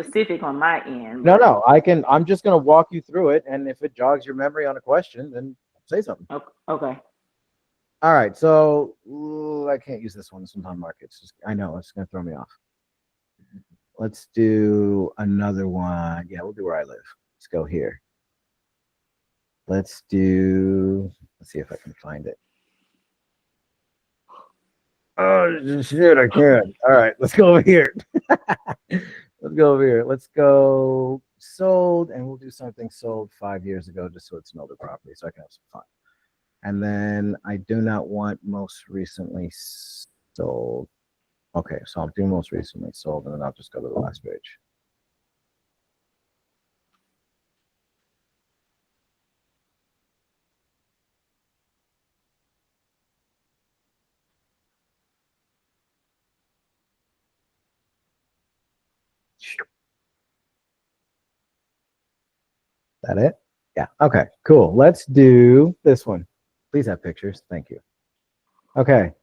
specific on my end. No, no, I'm just going to walk you through it. And if it jogs your memory on a question, then say something. Okay. All right. So I can't use this one. This one's on markets. I know it's going to throw me off. Let's do another one. Yeah, we'll do where I live. Let's go here. Let's see if I can find it. Oh, shit, I can't. All right, let's go over here. Let's go over here. Let's go sold, and we'll do something sold 5 years ago just so it's an older property so I can have some fun. And then I do not want most recently sold. Okay, so I'll do most recently sold, and then I'll just go to the last page. That it? Yeah. Okay, cool. Let's do this one. Please have pictures. Thank you. Okay.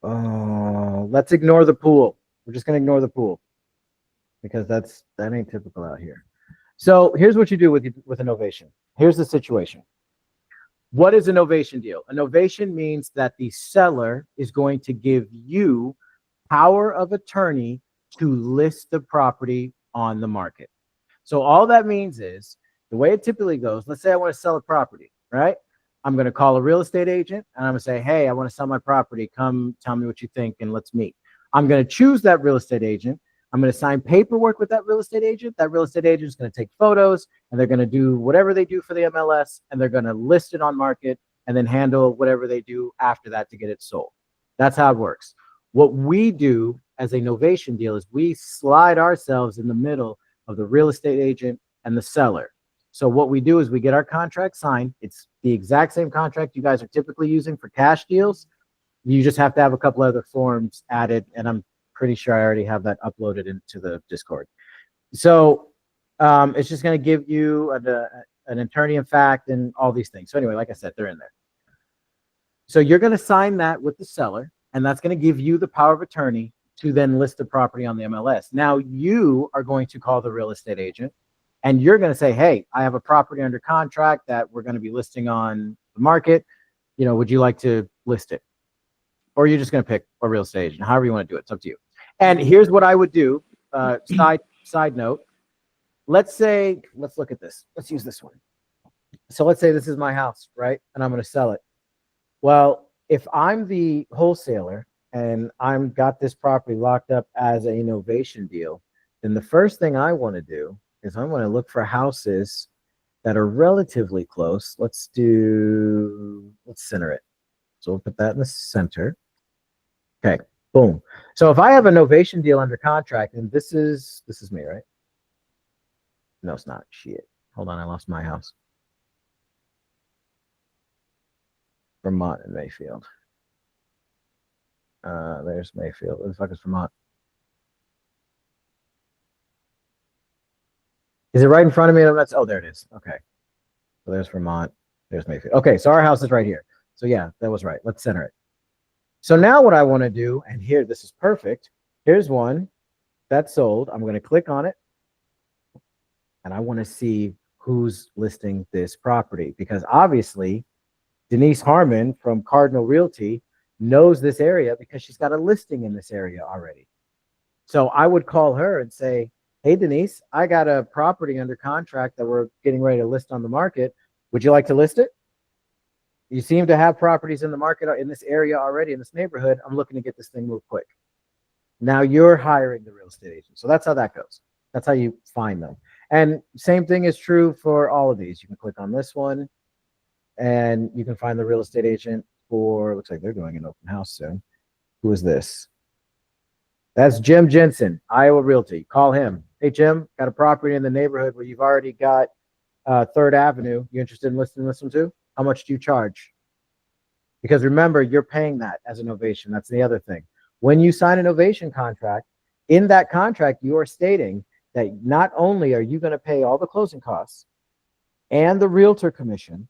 Let's ignore the pool. We're just going to ignore the pool because that ain't typical out here. So here's what you do with a novation. Here's the situation. What is a novation deal? A novation means that the seller is going to give you power of attorney to list the property on the market. So all that means is the way it typically goes, let's say I want to sell a property, right? I'm going to call a real estate agent and I'm going to say, hey, I want to sell my property. Come tell me what you think and let's meet. I'm going to choose that real estate agent. I'm going to sign paperwork with that real estate agent. That real estate agent is going to take photos and they're going to do whatever they do for the MLS and they're going to list it on market and then handle whatever they do after that to get it sold. That's how it works. What we do as a novation deal is we slide ourselves in the middle of the real estate agent and the seller. So what we do is we get our contract signed. It's the exact same contract you guys are typically using for cash deals. You just have to have a couple other forms added, and I'm pretty sure I already have that uploaded into the Discord. So it's just going to give you an attorney in fact and all these things. So anyway, like I said, they're in there. So you're going to sign that with the seller, and that's going to give you the power of attorney to then list the property on the MLS. Now you are going to call the real estate agent, and you're going to say, hey, I have a property under contract that we're going to be listing on the market. You know, would you like to list it? Or you're just going to pick a real estate agent, however you want to do it. It's up to you. And here's what I would do. Side note. Let's look at this. Let's use this one. So let's say this is my house, right? And I'm going to sell it. Well, if I'm the wholesaler and I'm got this property locked up as a novation deal, then the first thing I want to do is I want to look for houses that are relatively close. Let's center it. So we'll put that in the center. Okay, boom. So if I have a novation deal under contract, and this is me, right? No, it's not. Shit. Hold on, I lost my house. Vermont and Mayfield. There's Mayfield. Where the fuck is Vermont? Is it right in front of me? Oh, there it is. Okay. So there's Vermont. There's Mayfield. Okay, so our house is right here. So yeah, that was right. Let's center it. So now what I want to do, and here, this is perfect. Here's one that's sold. I'm going to click on it. And I want to see who's listing this property. Because obviously, Denise Harmon from Cardinal Realty knows this area because she's got a listing in this area already. So I would call her and say, hey, Denise, I got a property under contract that we're getting ready to list on the market. Would you like to list it? You seem to have properties in the market in this area already, in this neighborhood. I'm looking to get this thing moved quick. Now you're hiring the real estate agent. So that's how that goes. That's how you find them. And same thing is true for all of these. You can click on this one and you can find the real estate agent for, looks like they're doing an open house soon. Who is this? That's Jim Jensen, Iowa Realty. Call him. Hey, Jim, got a property in the neighborhood where you've already got 3rd Avenue. You interested in listing this one too? How much do you charge? Because remember, you're paying that as a novation. That's the other thing. When you sign a novation contract, in that contract, you are stating that not only are you going to pay all the closing costs and the realtor commission,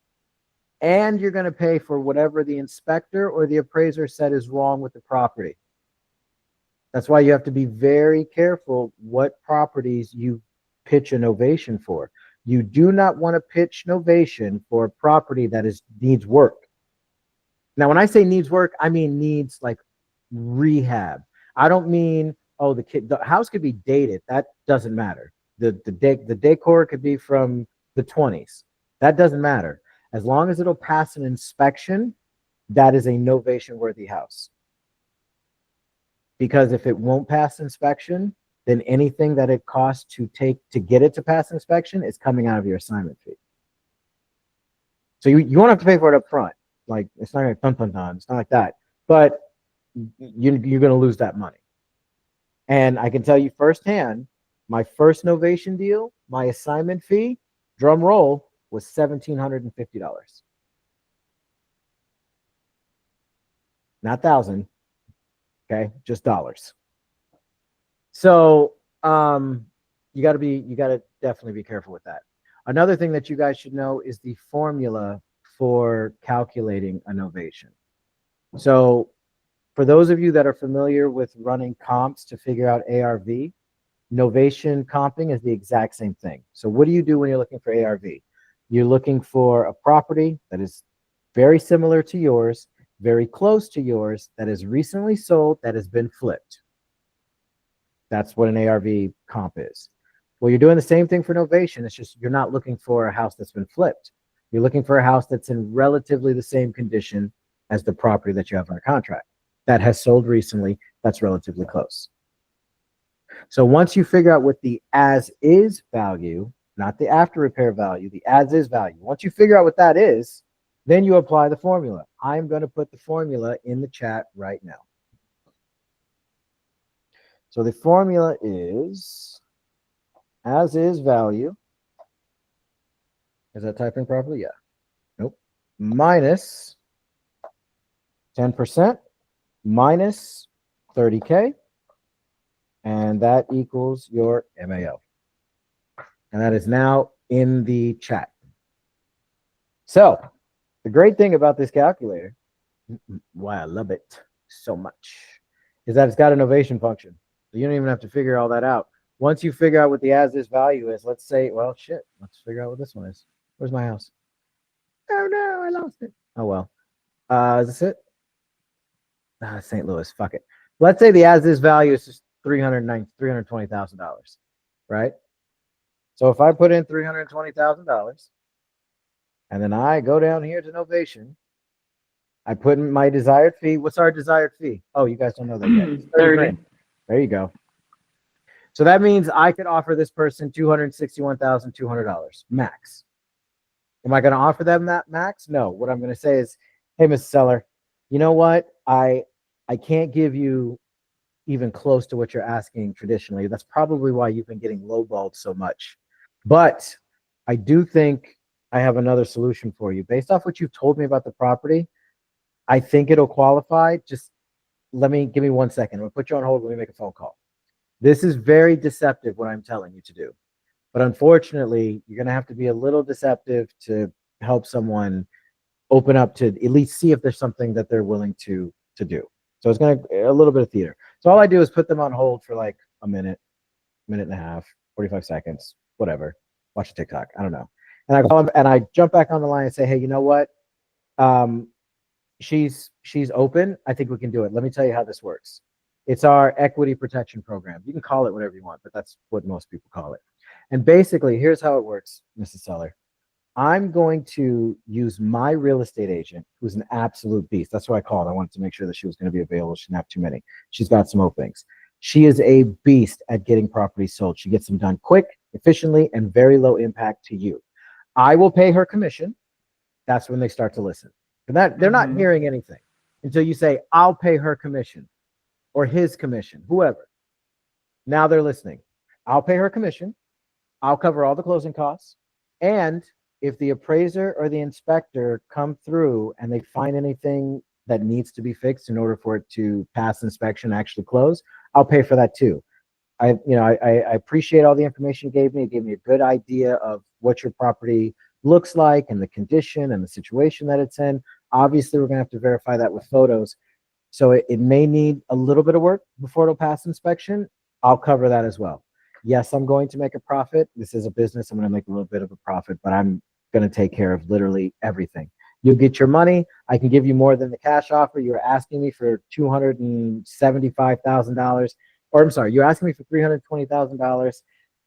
and you're going to pay for whatever the inspector or the appraiser said is wrong with the property. That's why you have to be very careful what properties you pitch a novation for. You do not want to pitch novation for a property that needs work. Now, when I say needs work, I mean needs like rehab. I don't mean, oh, the house could be dated. That doesn't matter. The decor could be from the 20s. That doesn't matter. As long as it'll pass an inspection, that is a novation worthy house. Because if it won't pass inspection, then anything that it costs to get it to pass inspection is coming out of your assignment fee. So you won't have to pay for it up front. Like, it's not like dun. It's not like that. But you're going to lose that money. And I can tell you firsthand, my first novation deal, my assignment fee, drum roll, was $1,750. Not thousand. Okay, just dollars. So you got to definitely be careful with that. Another thing that you guys should know is the formula for calculating a novation. So for those of you that are familiar with running comps to figure out ARV, novation comping is the exact same thing. So what do you do when you're looking for ARV? You're looking for a property that is very similar to yours, very close to yours, that is recently sold, that has been flipped. That's what an ARV comp is. Well, you're doing the same thing for novation. It's just you're not looking for a house that's been flipped. You're looking for a house that's in relatively the same condition as the property that you have under contract that has sold recently, that's relatively close. So once you figure out what the as-is value, not the after repair value, the as-is value, once you figure out what that is, then you apply the formula. I'm going to put the formula in the chat right now. So the formula is as-is value. Is that typing properly? Yeah. Nope. Minus 10% minus 30K. And that equals your MAO. And that is now in the chat. So the great thing about this calculator, why I love it so much, is that it's got a novation function. So you don't even have to figure all that out. Once you figure out what the as-is value is, let's say, well, shit, let's figure out what this one is. Where's my house? Oh, no, I lost it. Oh, well. Is this it? St. Louis, fuck it. Let's say the as-is value is just $320,000, right? So if I put in $320,000, and then I go down here to novation, I put in my desired fee. What's our desired fee? Oh, you guys don't know that yet. 30. There you go. So that means I could offer this person $261,200 max. Am I going to offer them that max? No. What I'm going to say is, hey, Mr. Seller, you know what? I can't give you even close to what you're asking traditionally. That's probably why you've been getting lowballed so much. But I do think I have another solution for you. Based off what you've told me about the property, I think it'll qualify. Just give me 1 second. We'll put you on hold when we make a phone call. This is very deceptive, what I'm telling you to do. But unfortunately, you're going to have to be a little deceptive to help someone open up to at least see if there's something that they're willing to do. So it's going to a little bit of theater. So all I do is put them on hold for like a minute and a half, 45 seconds, whatever. Watch a TikTok. I don't know. And I call them and I jump back on the line and say, hey, you know what? She's open. I think we can do it. Let me tell you how this works. It's our equity protection program. You can call it whatever you want, but that's what most people call it. And basically, here's how it works, Mrs. Seller. I'm going to use my real estate agent, who's an absolute beast. That's what I called. I wanted to make sure that she was going to be available. She didn't have too many. She's got some openings. She is a beast at getting properties sold. She gets them done quick, efficiently, and very low impact to you. I will pay her commission. That's when they start to listen. But they're not hearing anything until you say, I'll pay her commission or his commission, whoever. Now they're listening. I'll pay her commission. I'll cover all the closing costs. And if the appraiser or the inspector come through and they find anything that needs to be fixed in order for it to pass inspection, actually close, I'll pay for that too. I appreciate all the information you gave me. It gave me a good idea of what your property looks like and the condition and the situation that it's in. Obviously, we're going to have to verify that with photos. So it may need a little bit of work before it'll pass inspection. I'll cover that as well. Yes, I'm going to make a profit. This is a business. I'm going to make a little bit of a profit, but I'm going to take care of literally everything. You'll get your money. I can give you more than the cash offer. You're asking me for $275,000, or I'm sorry, you're asking me for $320,000.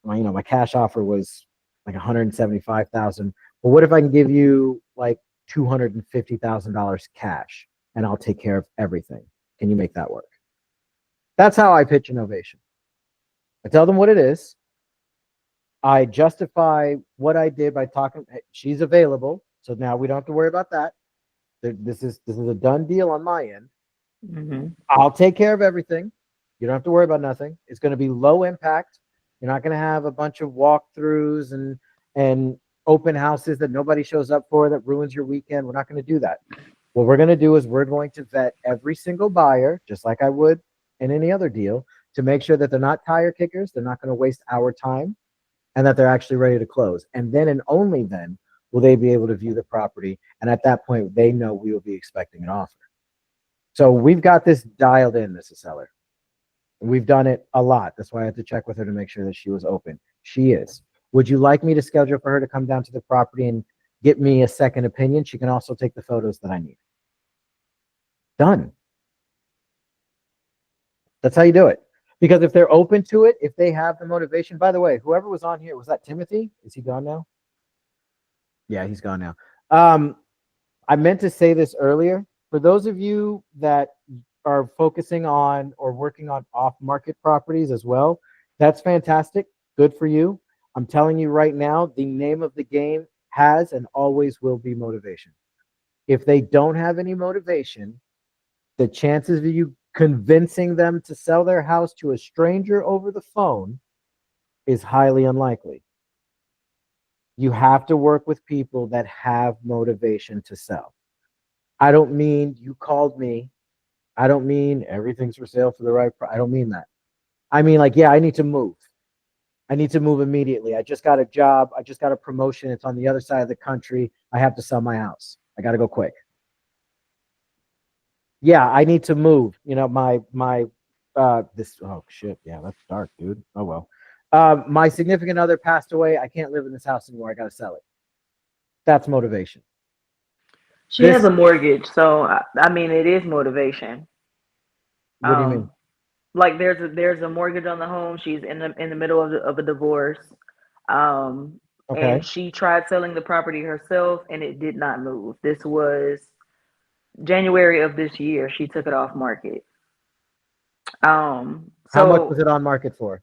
Well, my cash offer was like $175,000. But what if I can give you like $250,000 cash, and I'll take care of everything? Can you make that work? That's how I pitch Novation. I tell them what it is. I justify what I did by talking. She's available, so now we don't have to worry about that. This is a done deal on my end. Mm-hmm. I'll take care of everything. You don't have to worry about nothing. It's going to be low impact. You're not going to have a bunch of walkthroughs and open houses that nobody shows up for that ruins your weekend. We're not going to do that. What we're going to do is we're going to vet every single buyer, just like I would in any other deal, to make sure that they're not tire kickers. They're not going to waste our time, and that they're actually ready to close. And then and only then will they be able to view the property. And at that point, they know we will be expecting an offer. So we've got this dialed in, Mrs. Seller. We've done it a lot. That's why I had to check with her to make sure that she was open. She is. Would you like me to schedule for her to come down to the property and get me a second opinion? She can also take the photos that I need. Done. That's how you do it. Because if they're open to it, if they have the motivation, by the way, whoever was on here, was that Timothy? Is he gone now? Yeah, he's gone now. I meant to say this earlier. For those of you that are focusing on or working on off-market properties as well, that's fantastic. Good for you. I'm telling you right now, the name of the game has and always will be motivation. If they don't have any motivation, the chances of you convincing them to sell their house to a stranger over the phone is highly unlikely. You have to work with people that have motivation to sell. I don't mean you called me. I don't mean everything's for sale for the right price. I don't mean that. I mean, like, yeah, I need to move. I need to move immediately. I just got a job. I just got a promotion. It's on the other side of the country. I have to sell my house. I got to go quick. Yeah, I need to move. Oh shit. Yeah, that's dark, dude. Oh well. My significant other passed away. I can't live in this house anymore. I got to sell it. That's motivation. She has a mortgage, so I mean, it is motivation. What do you mean? Like there's a mortgage on the home. She's in the middle of a divorce. Okay. And she tried selling the property herself, and it did not move. This was January of this year. She took it off market. How much was it on market for?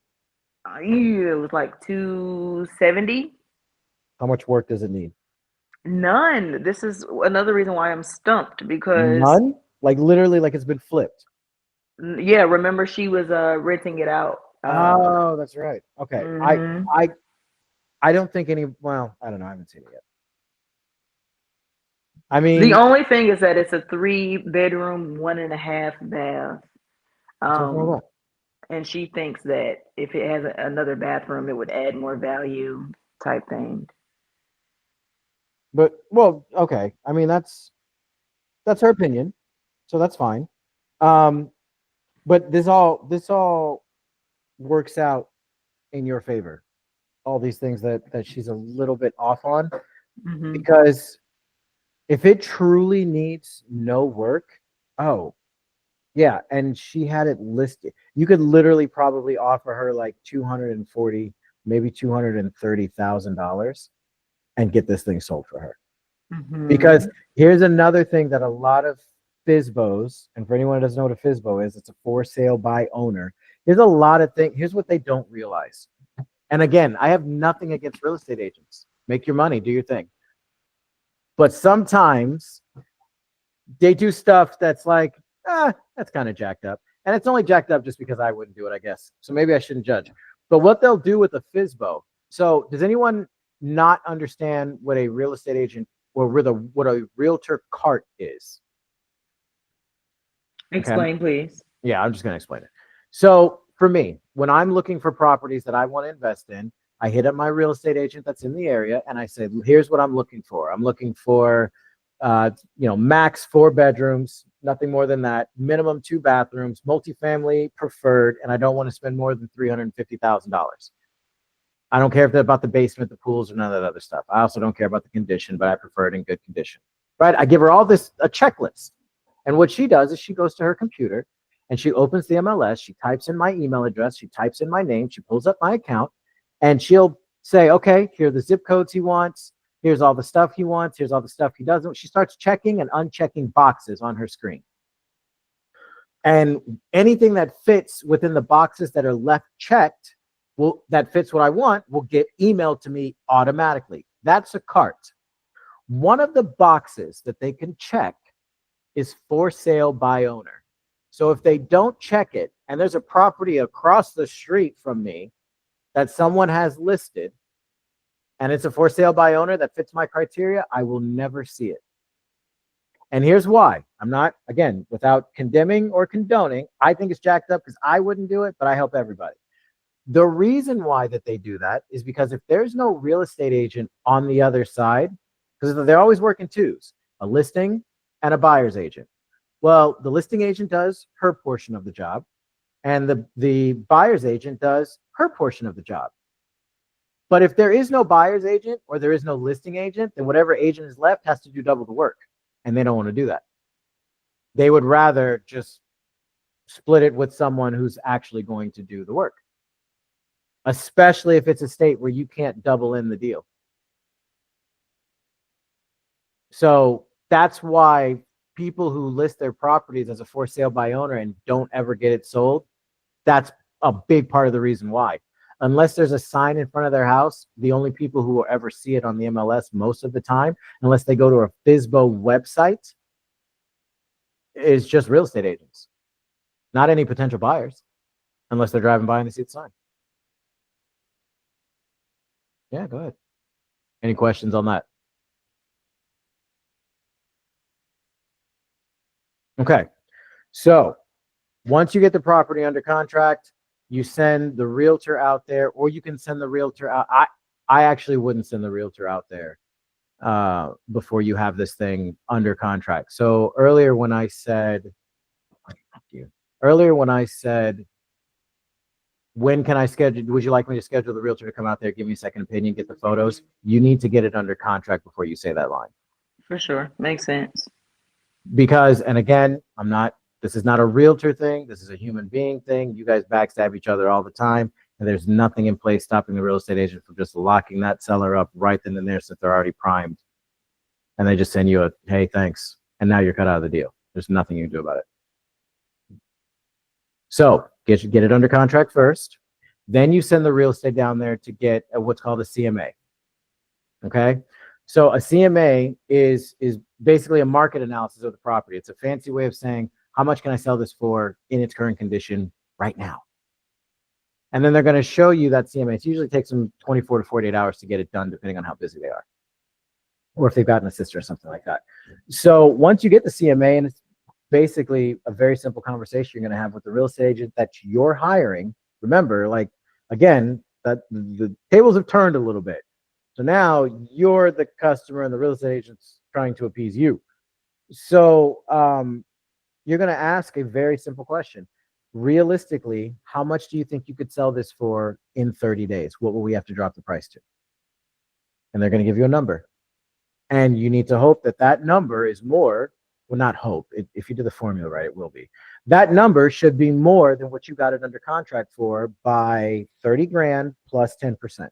It was like 270. How much work does it need? None. This is another reason why I'm stumped, because none, like literally, like it's been flipped. Yeah, remember she was renting it out. Oh, that's right. Okay. Mm-hmm. I don't think any. Well, I don't know. I haven't seen it yet. I mean, the only thing is that it's a 3-bedroom, 1.5 bath. And she thinks that if it has another bathroom, it would add more value, type thing. But well, okay. I mean, that's her opinion, so that's fine. But this all works out in your favor. All these things that she's a little bit off on, mm-hmm. Because if it truly needs no work, oh, yeah, and she had it listed, you could literally probably offer her like $240,000, maybe $230,000, and get this thing sold for her. Mm-hmm. Because here's another thing that a lot of FSBOs, and for anyone who doesn't know what a FSBO is, it's a for sale by owner. There's a lot of things. Here's what they don't realize. And again, I have nothing against real estate agents. Make your money, do your thing. But sometimes they do stuff that's like, that's kind of jacked up. And it's only jacked up just because I wouldn't do it, I guess. So maybe I shouldn't judge. But what they'll do with a FSBO. So does anyone not understand what a real estate agent or what a realtor cart is? Explain, okay. Please. Yeah, I'm just going to explain it. So for me, when I'm looking for properties that I want to invest in, I hit up my real estate agent that's in the area and I say, here's what I'm looking for. I'm looking for, max 4 bedrooms, nothing more than that. Minimum 2 bathrooms, multifamily preferred, and I don't want to spend more than $350,000. I don't care if they're about the basement, the pools, or none of that other stuff. I also don't care about the condition, but I prefer it in good condition. Right? I give her all this a checklist, and what she does is she goes to her computer and she opens the MLS. She types in my email address. She types in my name. She pulls up my account, and she'll say, "Okay, here are the zip codes he wants. Here's all the stuff he wants. Here's all the stuff he doesn't." She starts checking and unchecking boxes on her screen. And anything that fits within the boxes that are left checked, that fits what I want, will get emailed to me automatically. That's a cart. One of the boxes that they can check is for sale by owner. So if they don't check it, and there's a property across the street from me that someone has listed, and it's a for sale by owner that fits my criteria, I will never see it. And here's why. I'm not, again, without condemning or condoning, I think it's jacked up because I wouldn't do it, but I help everybody. The reason why that they do that is because if there's no real estate agent on the other side, because they're always working twos, a listing and a buyer's agent. Well, the listing agent does her portion of the job, and the buyer's agent does her portion of the job. But if there is no buyer's agent or there is no listing agent, then whatever agent is left has to do double the work. And they don't want to do that. They would rather just split it with someone who's actually going to do the work, especially if it's a state where you can't double in the deal. So that's why people who list their properties as a for sale by owner and don't ever get it sold, that's a big part of the reason why. Unless there's a sign in front of their house, the only people who will ever see it on the MLS most of the time, unless they go to a FSBO website, is just real estate agents. Not any potential buyers, unless they're driving by and they see the sign. Yeah, go ahead. Any questions on that? Okay. So once you get the property under contract, you send the realtor out there, or you can send the realtor out. I actually wouldn't send the realtor out there before you have this thing under contract. So earlier when I said, when can I schedule? Would you like me to schedule the realtor to come out there, give me a second opinion, get the photos? You need to get it under contract before you say that line. For sure. Makes sense. Because, and again, this is not a realtor thing. This is a human being thing. You guys backstab each other all the time. And there's nothing in place stopping the real estate agent from just locking that seller up right then and there since they're already primed. And they just send you a, hey, thanks. And now you're cut out of the deal. There's nothing you can do about it. So get it under contract first. Then you send the real estate down there to get what's called a CMA. Okay. So a CMA is basically a market analysis of the property. It's a fancy way of saying, how much can I sell this for in its current condition right now? And then they're going to show you that CMA. It usually takes them 24 to 48 hours to get it done, depending on how busy they are, or if they've got an assistant or something like that. So once you get the CMA, and it's basically a very simple conversation you're going to have with the real estate agent that you're hiring. Remember, like, again, that the tables have turned a little bit. So now you're the customer and the real estate agent's trying to appease you. So you're going to ask a very simple question. Realistically, how much do you think you could sell this for in 30 days? What will we have to drop the price to? And they're going to give you a number. And you need to hope that that number is more. Well, not hope. If you do the formula right, it will be. That number should be more than what you got it under contract for by 30 grand plus 10%.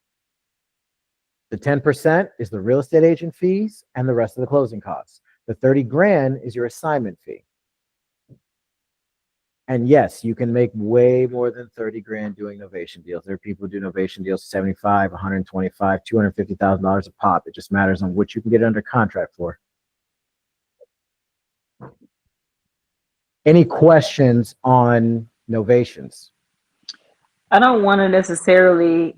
The 10% is the real estate agent fees and the rest of the closing costs. The 30 grand is your assignment fee. And yes, you can make way more than 30 grand doing Novation deals. There are people who do Novation deals 75, 125, $250,000 a pop. It just matters on what you can get under contract for. Any questions on novations? I don't want to necessarily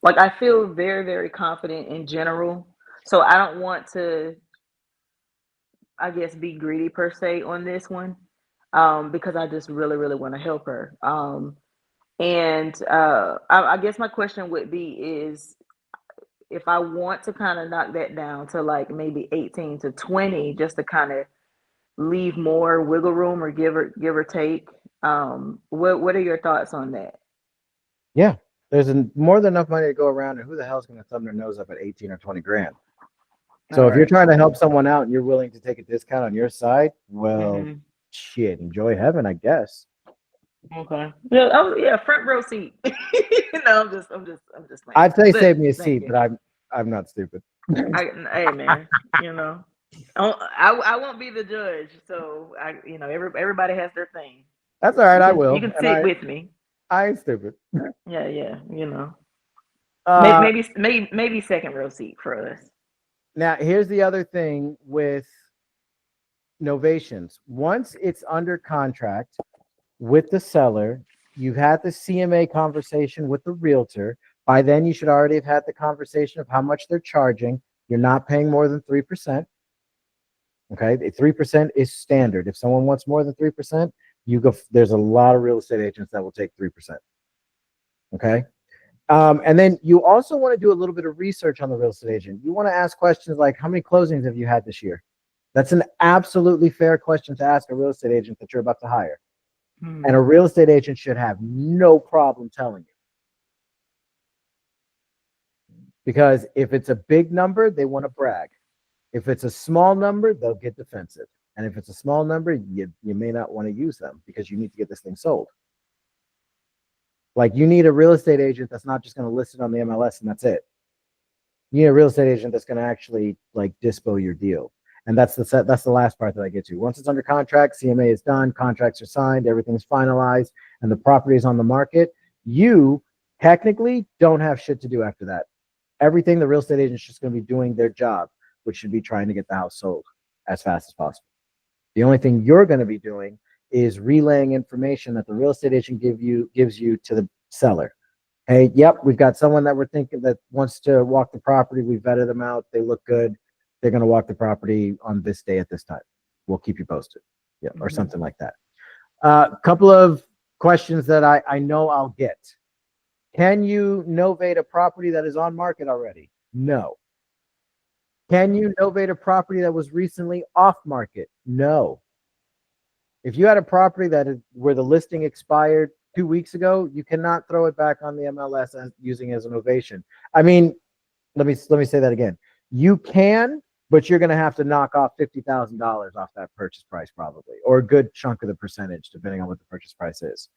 like, I feel very, very confident in general. So I don't want to, I guess, be greedy per se on this one, because I just really, really want to help her. I guess my question would be is, if I want to kind of knock that down to like maybe 18 to 20, just to kind of leave more wiggle room or give or take. What are your thoughts on that? Yeah, there's more than enough money to go around, and who the hell's going to thumb their nose up at 18 or 20 grand? All So if you're right. trying to help someone out and you're willing to take a discount on your side, well, Mm-hmm. shit, enjoy heaven, I guess. Okay. Yeah. Oh, yeah. Front row seat. No, I'm just playing. I'd say But save me a thank seat, you. but I'm not stupid. Hey man, you know, I won't be the judge. So everybody has their thing. That's all right, You I can you will, can and sit I with me. I ain't stupid. Yeah, yeah. Maybe Uh, maybe maybe second row seat for us. Now here's the other thing with novations. Once it's under contract with the seller, you've had the CMA conversation with the realtor. By then, you should already have had the conversation of how much they're charging. You're not paying more than 3%. Okay, 3% is standard. If someone wants more than 3%, you go. There's a lot of real estate agents that will take 3%. Okay. And then you also want to do a little bit of research on the real estate agent. You want to ask questions like, how many closings have you had this year? That's an absolutely fair question to ask a real estate agent that you're about to hire. And a Hmm. real estate agent should have no problem telling you. Because if it's a big number, they want to brag. If it's a small number, they'll get defensive. And if it's a small number, you may not want to use them because you need to get this thing sold. Like you need a real estate agent that's not just going to list it on the MLS and that's it. You need a real estate agent that's going to actually like dispo your deal. And that's the last part that I get to. Once it's under contract, CMA is done, contracts are signed, everything's finalized, and the property is on the market. You technically don't have shit to do after that. Everything the real estate agent is just going to be doing their job, which should be trying to get the house sold as fast as possible. The only thing you're going to be doing is relaying information that the real estate agent gives you to the seller. Hey, yep, we've got someone that we're thinking that wants to walk the property. We vetted them out. They look good. They're going to walk the property on this day at this time. We'll keep you posted. Yeah, or Hmm. something like that. A couple of questions that I know I'll get. Can you novate a property that is on market already? No. Can you novate a property that was recently off market? No. If you had a property that is where the listing expired 2 weeks ago, you cannot throw it back on the MLS as using as an novation. I mean, let me say that again. You can, but you're going to have to knock off $50,000 off that purchase price probably, or a good chunk of the percentage, depending on what the purchase price is.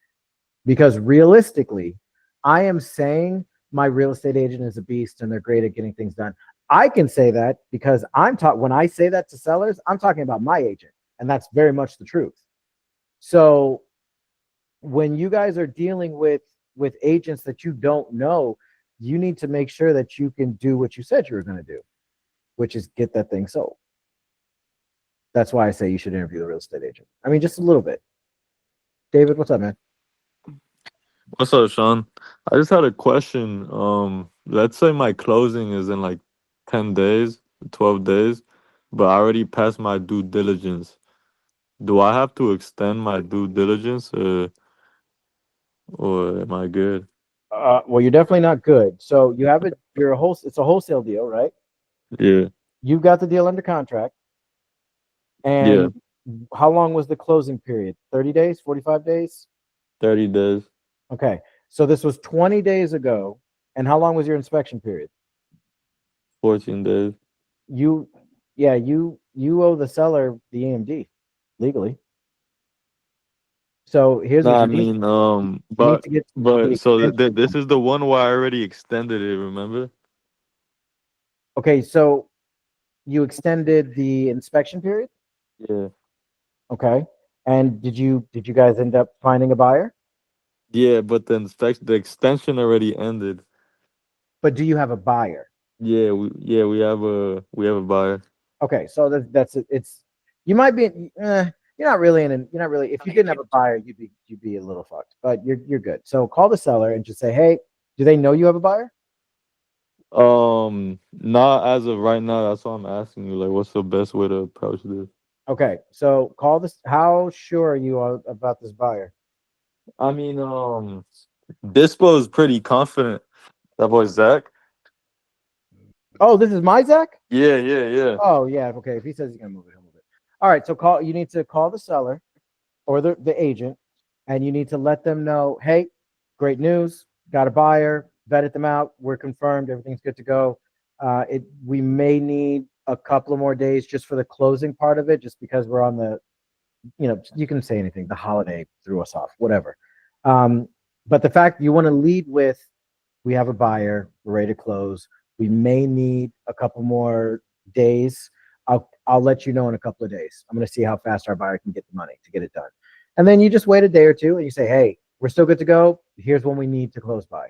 Because realistically, I am saying my real estate agent is a beast and they're great at getting things done. I can say that because when I say that to sellers, I'm talking about my agent, and that's very much the truth. So when you guys are dealing with agents that you don't know, you need to make sure that you can do what you said you were going to do, which is get that thing sold. That's why I say you should interview the real estate agent. I mean, just a little bit. David, what's up, man? What's up, Sean? I just had a question. Let's say my closing is in like 10 days, 12 days, but I already passed my due diligence. Do I have to extend my due diligence or am I good? Well, you're definitely not good. So you have it. It's a wholesale deal, right? Yeah, You've got the deal under contract. yeah, And how long was the closing period? 30 days, 45 days? 30 days, Okay. So this was 20 days ago. And how long was your inspection period? 14 days. You, yeah, you owe the seller the AMD legally. So here's No, what I you need. mean, You need to get the so extension this done. is the one where I already extended it, remember? Okay, so you extended the inspection period. Yeah. Okay. And did you guys end up finding a buyer? Yeah, but the extension already ended. But do you have a buyer? We have a buyer. Okay, so that's it. It's you might be you're not really you're not really if you didn't have a buyer, you'd be a little fucked. But you're good. So call the seller and just say, hey, do they know you have a buyer? Not as of right now. That's why I'm asking you. Like, what's the best way to approach this? Okay, so call this. How sure are you about this buyer? I mean, Dispo is pretty confident. That boy Zach. Oh, this is my Zach. Yeah, yeah, yeah. Oh yeah, okay. If he says he's gonna move it, he'll move it. All right, so you need to call the seller or the agent, and you need to let them know, hey, great news, got a buyer, vetted them out, we're confirmed, everything's good to go. We may need a couple of more days just for the closing part of it, just because we're on the, you can say anything, the holiday threw us off, whatever. But the fact you want to lead with, we have a buyer, we're ready to close. We may need a couple more days. I'll let you know in a couple of days. I'm going to see how fast our buyer can get the money to get it done. And then you just wait a day or two and you say, hey, we're still good to go. Here's when we need to close by.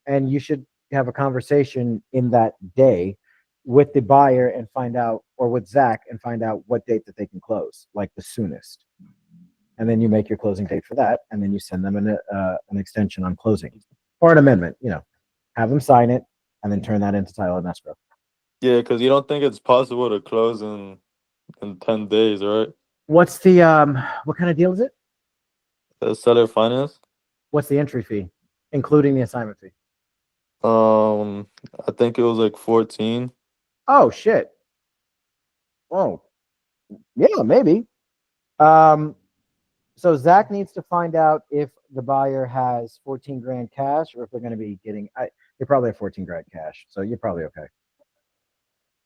And you should have a conversation in that day with the buyer and find out, or with Zach and find out what date that they can close, like the soonest. And then you make your closing date for that. And then you send them an extension on closing or an amendment, have them sign it and then turn that into title and escrow. Yeah, because you don't think it's possible to close in 10 days, right? What's the what kind of deal is it? The seller finance. What's the entry fee, including the assignment fee? I think it was like 14. Oh shit. Oh, yeah, maybe. So Zach needs to find out if the buyer has 14 grand cash, or if they're going to be getting. They probably have 14 grand cash, so you're probably okay.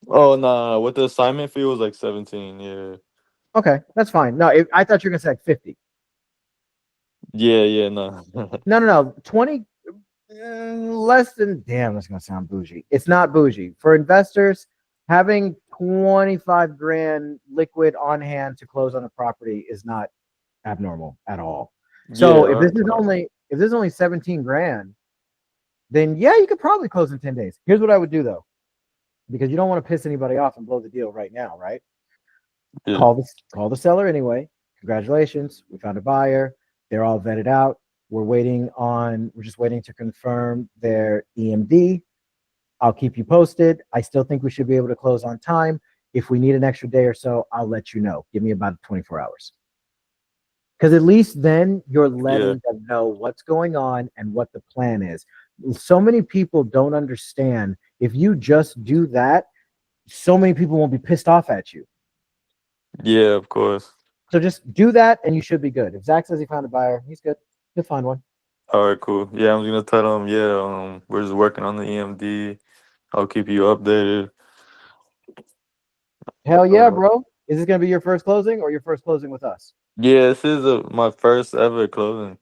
Oh no, with the assignment fee it was like 17. Yeah. Okay, that's fine. No, I thought you were going to say like 50. Yeah, no. No. 20, less than. Damn, that's going to sound bougie. It's not bougie for investors. Having 25 grand liquid on hand to close on a property is not abnormal at all. So Yeah, if this is only 17 grand, then yeah, you could probably close in 10 days. Here's what I would do though, because you don't want to piss anybody off and blow the deal right now, right? yeah. Call the seller anyway. Congratulations, we found a buyer. They're all vetted out. We're just waiting to confirm their EMD. I'll keep you posted. I still think we should be able to close on time. If we need an extra day or so, I'll let you know. Give me about 24 hours. Because at least then you're letting them know what's going on and what the plan is. So many people don't understand. If you just do that, so many people won't be pissed off at you. Yeah, of course. So just do that and you should be good. If Zach says he found a buyer, he's good. He'll find one. All right, cool. Yeah, I'm gonna tell them. Yeah, we're just working on the EMD. I'll keep you updated. Hell yeah, bro. Is this gonna be your first closing or your first closing with us? Yeah, this is my first ever closing.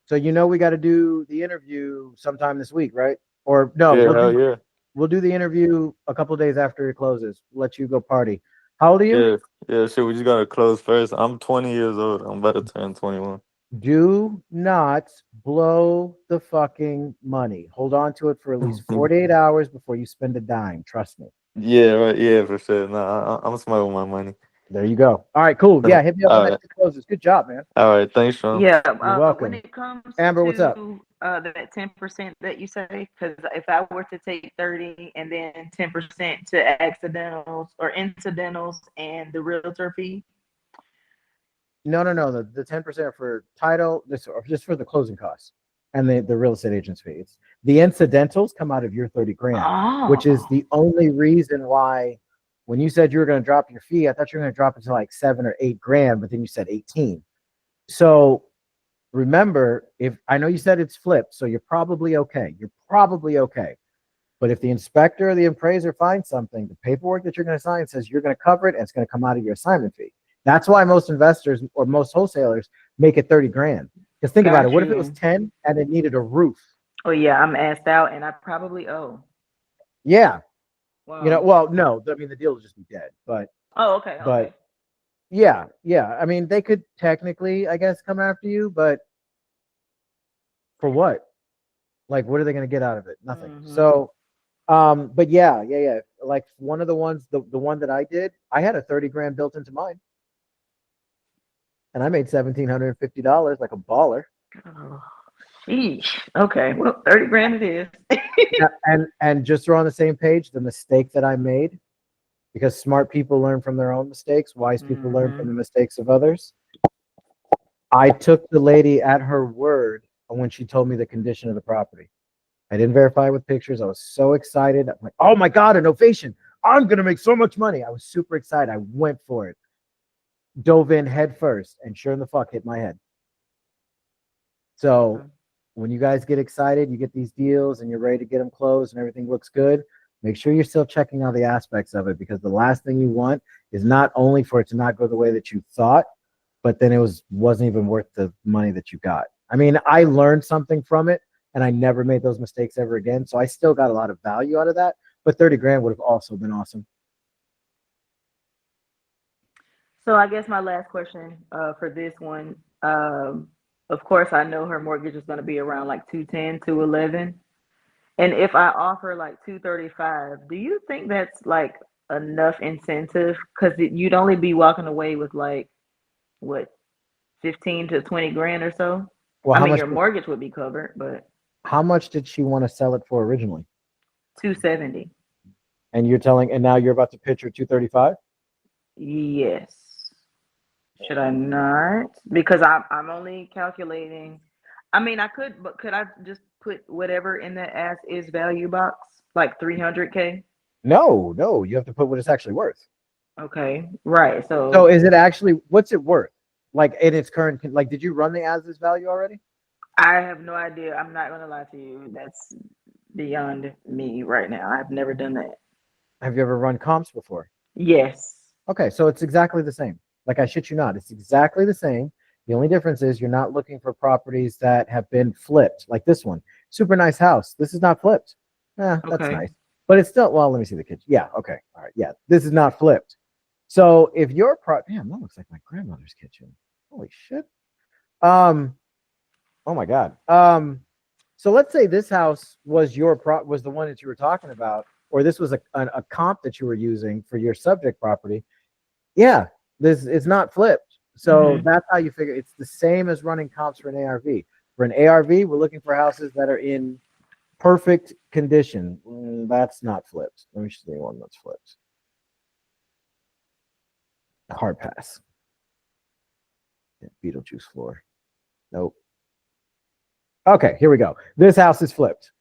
So we got to do the interview sometime this week, right? Or no, Yeah, hell yeah. We'll do the interview a couple of days after it closes. We'll let you go party. How old are you? Yeah, shit. We just gotta close first. I'm 20 years old. I'm about to turn 21. Do not blow the fucking money. Hold on to it for at least 48 hours before you spend a dime. Trust me. Yeah, right. Yeah, for sure. Nah, I'm smart with my money. There you go. All right, cool. Yeah, hit me up All when right. that closes. Good job, man. All right, thanks, Sean. Yeah, You're welcome. when it comes Amber, to what's up? that 10% that you say, because if I were to take 30 and then 10% to accidentals or incidentals and the realtor fee. No. The 10% for title, or just for the closing costs and the real estate agent's fees. The incidentals come out of your 30 grand, which is the only reason why. When you said you were going to drop your fee, I thought you were going to drop it to like 7 or 8 grand, but then you said 18. So remember, if I know you said it's flipped, so you're probably okay. But if the inspector or the appraiser finds something, the paperwork that you're going to sign says you're going to cover it and it's going to come out of your assignment fee. That's why most investors or most wholesalers make it 30 grand. Because think about it. What if it was 10 and it needed a roof? Oh yeah, I'm asked out and I probably owe. Yeah. Wow. Well, no, I mean, the deal will just be dead, but. Oh, okay. But yeah. I mean, they could technically, I guess, come after you, but for what? Like, what are they going to get out of it? Nothing. Mm-hmm. So, but yeah. Like one of the ones, the one that I did, I had a 30 grand built into mine, and I made $1,750 like a baller. Oh. Sheesh. Okay, well, 30 grand it is. and just so we're on the same page, the mistake that I made, because smart people learn from their own mistakes, wise people learn from the mistakes of others. I took the lady at her word when she told me the condition of the property. I didn't verify with pictures. I was so excited. I'm like, oh my God, a Novation. I'm going to make so much money. I was super excited. I went for it. dove in head first, and sure in the fuck hit my head. So Okay. when you guys get excited, you get these deals and you're ready to get them closed and everything looks good, make sure you're still checking all the aspects of it, because the last thing you want is not only for it to not go the way that you thought, but then wasn't even worth the money that you got. I mean, I learned something from it and I never made those mistakes ever again. So I still got a lot of value out of that, but 30 grand would have also been awesome. So I guess my last question for this one, of course, I know her mortgage is going to be around like 210, 211. And if I offer like 235, do you think that's like enough incentive? Because you'd only be walking away with like what, 15 to 20 grand or so. Well, I mean, your mortgage would be covered, but how much did she want to sell it for originally? 270. And now you're about to pitch her 235? Yes. Should I not? Because I'm only calculating. I mean, I could, but could I just put whatever in that as is value box, like 300K? No, no, you have to put what it's actually worth. Okay, right. So is it actually, what's it worth? Like in its current, like, did you run the as is value already? I have no idea. I'm not gonna lie to you. That's beyond me right now. I've never done that. Have you ever run comps before? Yes. Okay, so it's exactly the same. Like, I shit you not, it's exactly the same. The only difference is you're not looking for properties that have been flipped, like this one. Super nice house. This is not flipped. That's Okay. nice. But it's still, well, let me see the kitchen. Yeah, okay. All right. Yeah, this is not flipped. So if your damn, that looks like my grandmother's kitchen. Holy shit. Oh my God. So let's say this house was was the one that you were talking about, or this was a comp that you were using for your subject property. Yeah, this is not flipped. So that's how you figure it's the same as running comps for an ARV. For an ARV, we're looking for houses that are in perfect condition. That's not flipped. Let me see one that's flipped. Hard pass. Beetlejuice floor. Nope. Okay, here we go. This house is flipped.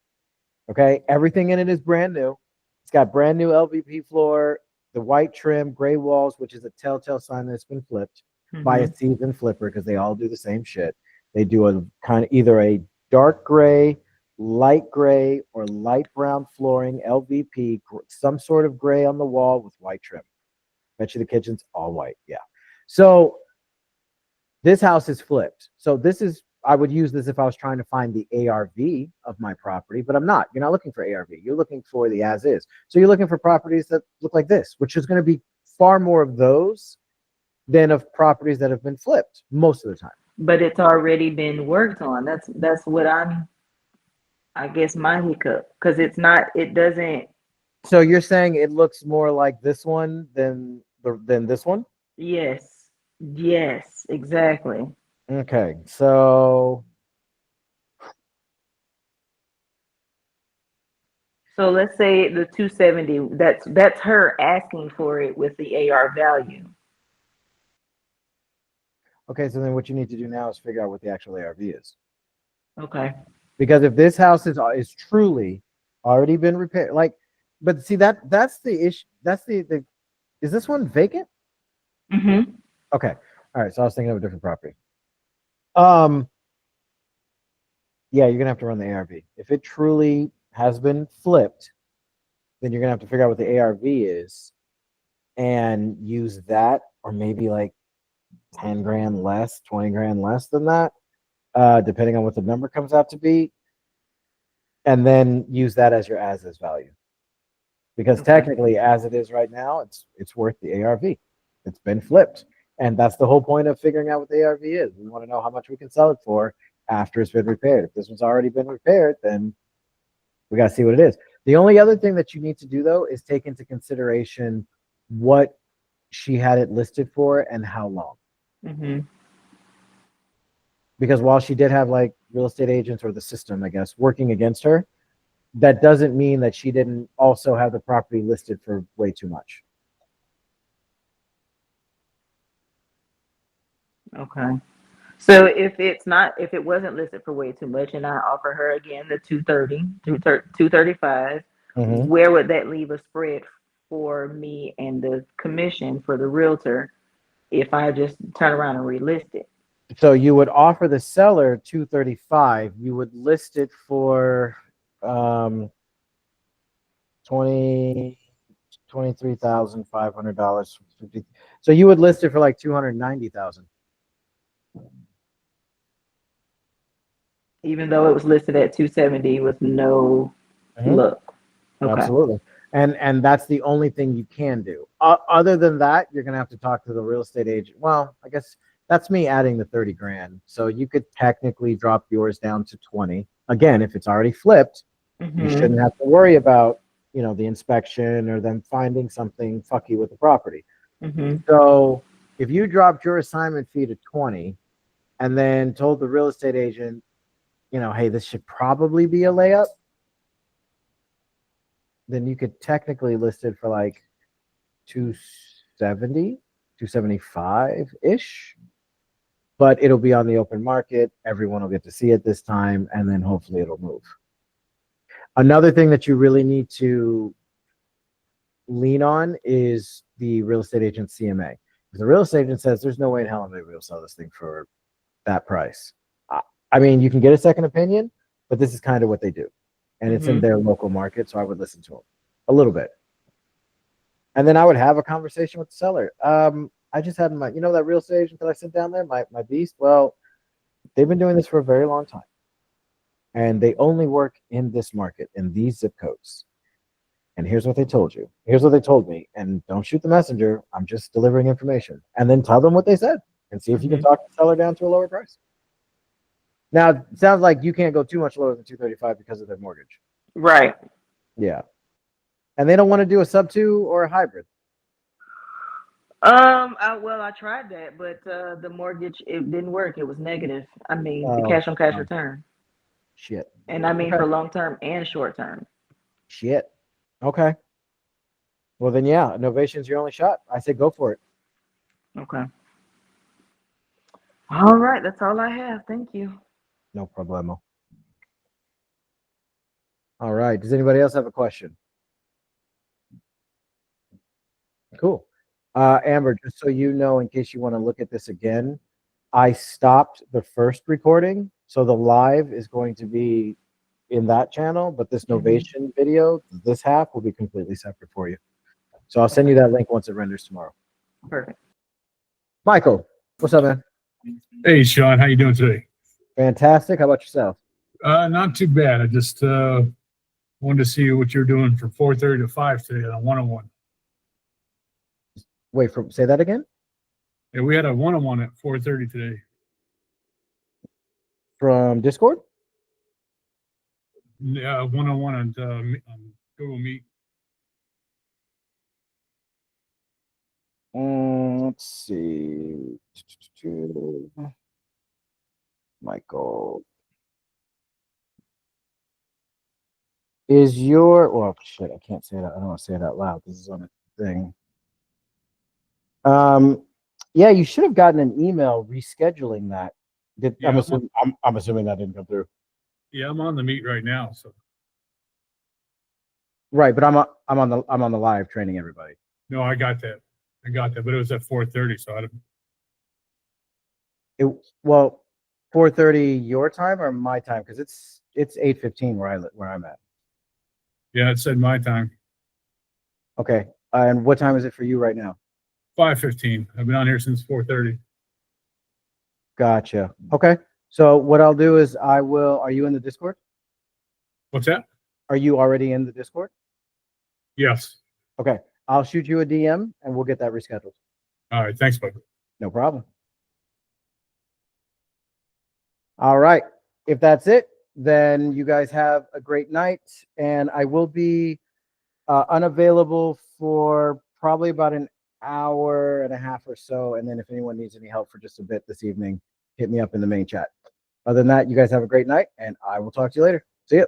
Okay, everything in it is brand new. It's got brand new LVP floor, the white trim, gray walls, which is a telltale sign that it's been flipped by a seasoned flipper, because they all do the same shit. They do a kind of either a dark gray, light gray, or light brown flooring, LVP, some sort of gray on the wall with white trim. Bet you the kitchen's all white. Yeah. So this house is flipped. So I would use this if I was trying to find the ARV of my property, but I'm not. You're not looking for ARV. You're looking for the as is. So you're looking for properties that look like this, which is going to be far more of those than of properties that have been flipped most of the time. But it's already been worked on. That's what I guess my hiccup, because it doesn't. So you're saying it looks more like this one than this one? Yes. Yes, exactly. Okay, so let's say the 270, that's her asking for it with the AR value. okay, so then what you need to do now is figure out what the actual ARV is. Okay. Because if this house is truly already been repaired, but see that's the issue. That's the is this one vacant? Okay. All right. So I was thinking of a different property. Yeah, you're gonna have to run the ARV. If it truly has been flipped, then you're gonna have to figure out what the ARV is and use that, or maybe like 10 grand less, 20 grand less than that, depending on what the number comes out to be, and then use that as your as is value. Because technically, as it is right now, it's worth the ARV. It's been flipped. And that's the whole point of figuring out what the ARV is. We want to know how much we can sell it for after it's been repaired. If this one's already been repaired, then we got to see what it is. The only other thing that you need to do, though, is take into consideration what she had it listed for and how long. Because while she did have like real estate agents, or the system, I guess, working against her, that doesn't mean that she didn't also have the property listed for way too much. Okay. So if it wasn't listed for way too much, and I offer her again the 230, 235, where would that leave a spread for me and the commission for the realtor if I just turn around and relist it. So you would offer the seller 235. You would list it for 20 $23,500. So you would list it for like 290,000. Even though it was listed at 270 with no look. Okay. Absolutely. And that's the only thing you can do. Other than that, you're gonna have to talk to the real estate agent. Well, I guess that's me adding the 30 grand. So you could technically drop yours down to 20. Again, if it's already flipped, you shouldn't have to worry about, you know, the inspection or them finding something fucky with the property. So if you dropped your assignment fee to 20 and then told the real estate agent, you know, hey, this should probably be a layup, then you could technically list it for like 270, 275-ish. But it'll be on the open market. Everyone will get to see it this time, and then hopefully it'll move. Another thing that you really need to lean on is the real estate agent CMA. If the real estate agent says there's no way in hell I'm going to be able to sell this thing for that price, I mean, you can get a second opinion, but this is kind of what they do. And it's in their local market, so I would listen to them a little bit. And then I would have a conversation with the seller. I just had my, you know, that real estate agent that I sent down there, my beast. Well, they've been doing this for a very long time. And they only work in this market, in these zip codes. And here's what they told you. Here's what they told me. And don't shoot the messenger. I'm just delivering information. And then tell them what they said and see if you can talk the seller down to a lower price. Now, it sounds like you can't go too much lower than 235 because of their mortgage. Right. Yeah. And they don't want to do a sub 2 or a hybrid. I tried that, but the mortgage, it didn't work. It was negative. I mean, the cash on cash return. Shit. And I mean for long term and short term. Shit. Okay. Well then, yeah, Novation's your only shot. I say go for it. Okay. All right, that's all I have. Thank you. No problemo. All right. Does anybody else have a question? Cool. Amber, just so you know, in case you want to look at this again, I stopped the first recording. So the live is going to be in that channel, but this Novation video, this half will be completely separate for you. So I'll send you that link once it renders tomorrow. Perfect. Michael, what's up, man? Hey, Sean, how you doing today? Fantastic. How about yourself? Not too bad. I just wanted to see what you're doing from 4:30 to 5 today on a one-on-one. Wait, say that again? Yeah, we had a one-on-one at 4:30 today. From Discord? Yeah, one-on-one on Google Meet. Let's see. Michael. Is your, well, shit, I can't say that. I don't want to say it out loud. This is on a thing. Yeah, you should have gotten an email rescheduling that. Yeah, I'm assuming that didn't come through. Yeah, I'm on the Meet right now. So right, but I'm on the live training everybody. no, I got that, but it was at 4:30, so Well, 4:30 your time or my time, because it's 8:15 where I'm at. Yeah, it said my time. Okay, and what time is it for you right now? 5:15. I've been on here since 4:30. Gotcha. Okay. So what I'll do is are you in the Discord? What's that? Are you already in the Discord? Yes. Okay. I'll shoot you a DM and we'll get that rescheduled. All right. Thanks, bud. No problem. All right. If that's it, then you guys have a great night. And I will be unavailable for probably about an hour and a half or so. And then if anyone needs any help for just a bit this evening, hit me up in the main chat. Other than that, you guys have a great night and I will talk to you later. See ya.